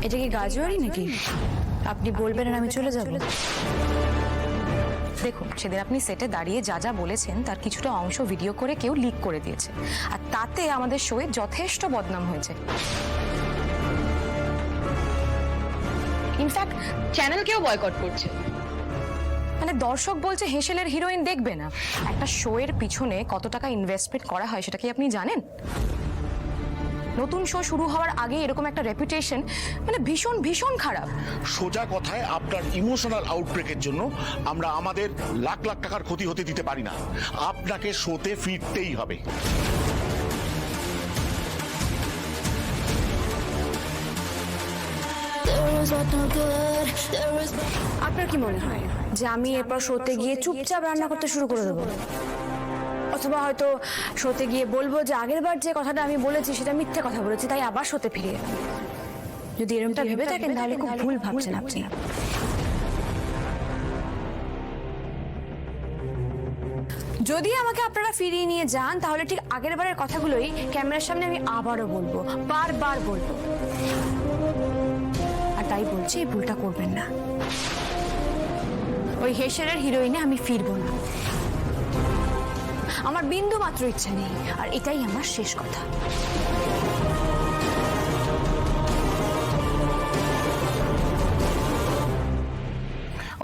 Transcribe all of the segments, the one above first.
এটা কি গাজোয়ারি নাকি? আপনি বলবেন আর আমি চলে যাব? দেখুন, সেদিন আপনি সেটে দাঁড়িয়ে যা যা বলেছেন তার কিছুটা অংশ ভিডিও করে কেউ লিক করে দিয়েছে, আর তাতে আমাদের শোয়ে যথেষ্ট বদনাম হয়েছে। ইনফ্যাক্ট চ্যানেলকেও বয়কট করছে। মানে দর্শক বলছে হেসেলের হিরোইন দেখবে না। একটা শো এর পিছনে কত টাকা ইনভেস্টমেন্ট করা হয় সেটা কি আপনি জানেন? নতুন শো শুরু হওয়ার আগে এরকম একটা রেপুটেশন মানে ভীষণ ভীষণ খারাপ। সোজা কথায় আপনার ইমোশনাল আউটব্রেকের জন্য আমরা আমাদের লাখ লাখ টাকার ক্ষতি হতে দিতে পারি না। আপনাকে শোতে ফিরতেই হবে। আপনার কি মনে হয় যে আমি এরপর শোতে গিয়ে চুপচাপ রান্না করতে শুরু করে দেবো? অথবা হয়তো শোতে গিয়ে বলবো যে আগের বার যে কথাটা আমি বলেছি সেটা মিথ্যে কথা বলেছি, তাই আবার শোতে ফিরে এলাম। যদি এরকমটা ভেবে থাকেন তাহলে খুব ভুল ভাবছেন আপনি। যদি আমাকে আপনারা ফিরিয়ে নিয়ে যান তাহলে ঠিক আগের বারের কথাগুলোই ক্যামেরার সামনে আমি আবারও বলবো, বারবার বলবো। আর তাই বলছি, এই ভুলটা করবেন না। ওই হেসেলের হিরোইনে আমি ফিরবো না। আমার বিন্দু মাত্র ইচ্ছা নেই, আর এটাই আমার শেষ কথা।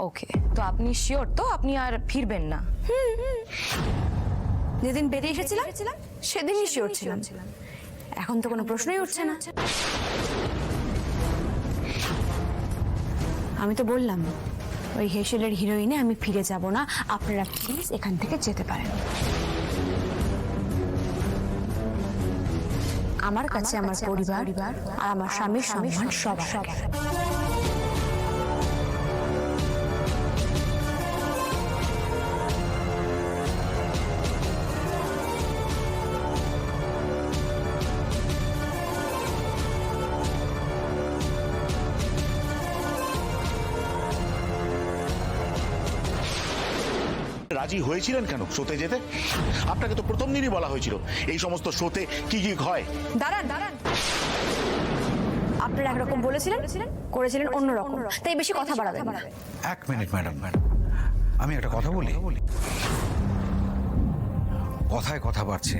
ওকে, তো আপনি শিওর তো আপনি আর ফিরবেন না? যেদিন বেরিয়ে এসেছিলাম সেদিনই শিওর ছিলাম। এখন তো কোনো প্রশ্নই উঠছে না। আমি তো বললাম ওই হেসেলের হিরোইনে আমি ফিরে যাব না। আপনারা প্লিজ এখান থেকে যেতে পারেন। আমার কাছে আমার পরিবার আর আমার স্বামীর সম্মান সব। রাজি হয়েছিলেন কেন শোতে যেতে? আপনাকে তো প্রথম দিনই বলা হয়েছিল এই সমস্ত শোতে কি কি হয়। দাঁড়ান, আপনারা একরকম বলেছিলেন, করেছিলেন অন্যরকম, তাই বেশি কথা বাড়াবেন না। এক মিনিট ম্যাডাম, আমি একটা কথা বলি। কথায় কথা বাড়ছে,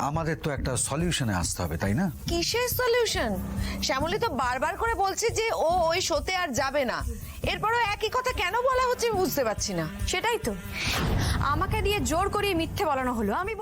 আমাদের তো একটা সলিউশনে আসতে হবে, তাই না? কিসের সলিউশন? শ্যামলী তো বারবার করে বলছে যে ও ওই শোতে আর যাবে না। এরপরও একই কথা কেন বলা হচ্ছে আমি বুঝতে পারছি না। সেটাই তো, আমাকে দিয়ে জোর করিয়ে মিথ্যে বলানো হলো। আমি